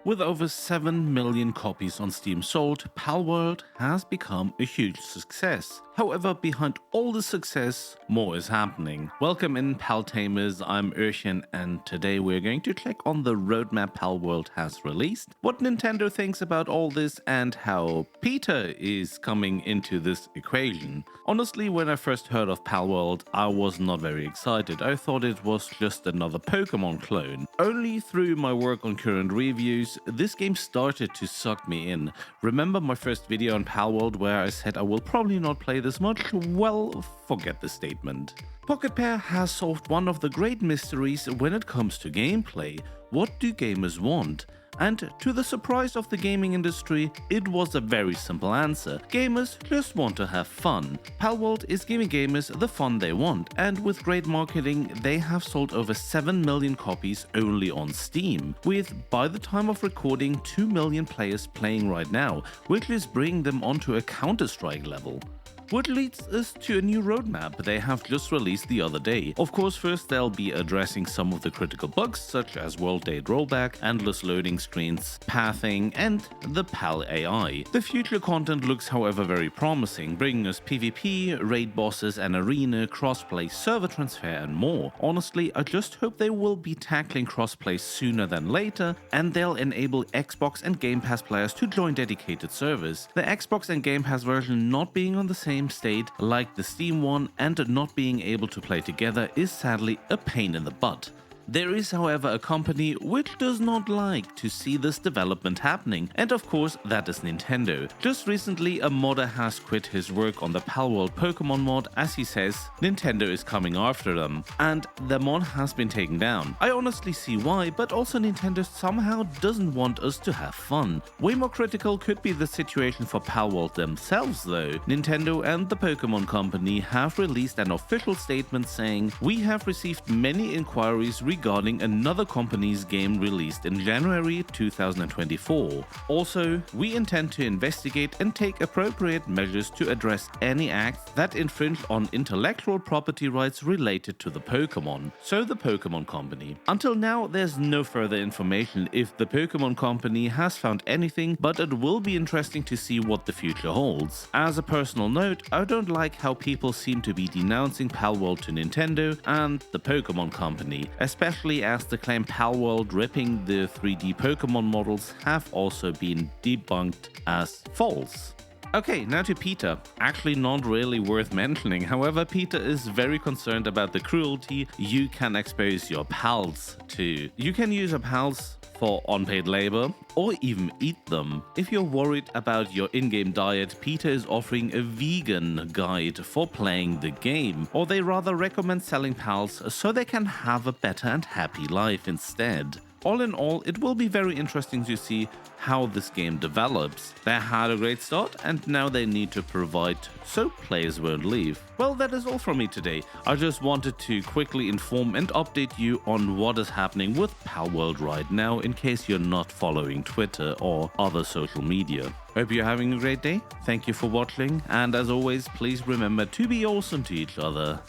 With over 7 million copies on Steam sold, Palworld has become a huge success. However, behind all the success, more is happening. Welcome in Paltamers, I'm Oehrchen, and today we're going to check on the roadmap Palworld has released, what Nintendo thinks about all this, and how PETA is coming into this equation. Honestly, when I first heard of Palworld, I was not very excited. I thought it was just another Pokemon clone. Only through my work on current reviews, this game started to suck me in. Remember my first video on Palworld where I said I will probably not play this much? Well, forget the statement. Pocketpair has solved one of the great mysteries when it comes to gameplay. What do gamers want? And to the surprise of the gaming industry, it was a very simple answer. Gamers just want to have fun. Palworld is giving gamers the fun they want, and with great marketing, they have sold over 7 million copies only on Steam, with, by the time of recording, 2 million players playing right now, which is bringing them onto a Counter-Strike level. Which leads us to a new roadmap they have just released the other day. Of course, first they'll be addressing some of the critical bugs such as world date rollback, endless loading screens, pathing, and the PAL AI. The future content looks however very promising, bringing us PvP, raid bosses, an arena, crossplay, server transfer, and more. Honestly, I just hope they will be tackling crossplay sooner than later, and they'll enable Xbox and Game Pass players to join dedicated servers. The Xbox and Game Pass version not being on the same state like the Steam one and not being able to play together is sadly a pain in the butt. There is, however, a company which does not like to see this development happening, and of course that is Nintendo. Just recently a modder has quit his work on the Palworld Pokemon mod as he says Nintendo is coming after them, and the mod has been taken down. I honestly see why, but also Nintendo somehow doesn't want us to have fun. Way more critical could be the situation for Palworld themselves though. Nintendo and the Pokemon company have released an official statement saying, "We have received many inquiries regarding another company's game released in January 2024. Also, we intend to investigate and take appropriate measures to address any acts that infringe on intellectual property rights related to the Pokemon." So the Pokemon company. Until now, there's no further information if the Pokemon company has found anything, but it will be interesting to see what the future holds. As a personal note, I don't like how people seem to be denouncing Palworld to Nintendo and the Pokemon company, especially as the claim Palworld ripping the 3D Pokemon models have also been debunked as false. Okay, now to PETA. Actually not really worth mentioning, however PETA is very concerned about the cruelty you can expose your pals to. You can use your pals for unpaid labor, or even eat them. If you're worried about your in-game diet, PETA is offering a vegan guide for playing the game, or they rather recommend selling pals so they can have a better and happy life instead. All in all, it will be very interesting to see how this game develops. They had a great start and now they need to provide so players won't leave. Well, that is all from me today. I just wanted to quickly inform and update you on what is happening with Palworld right now in case you're not following Twitter or other social media. Hope you're having a great day. Thank you for watching, and as always, please remember to be awesome to each other.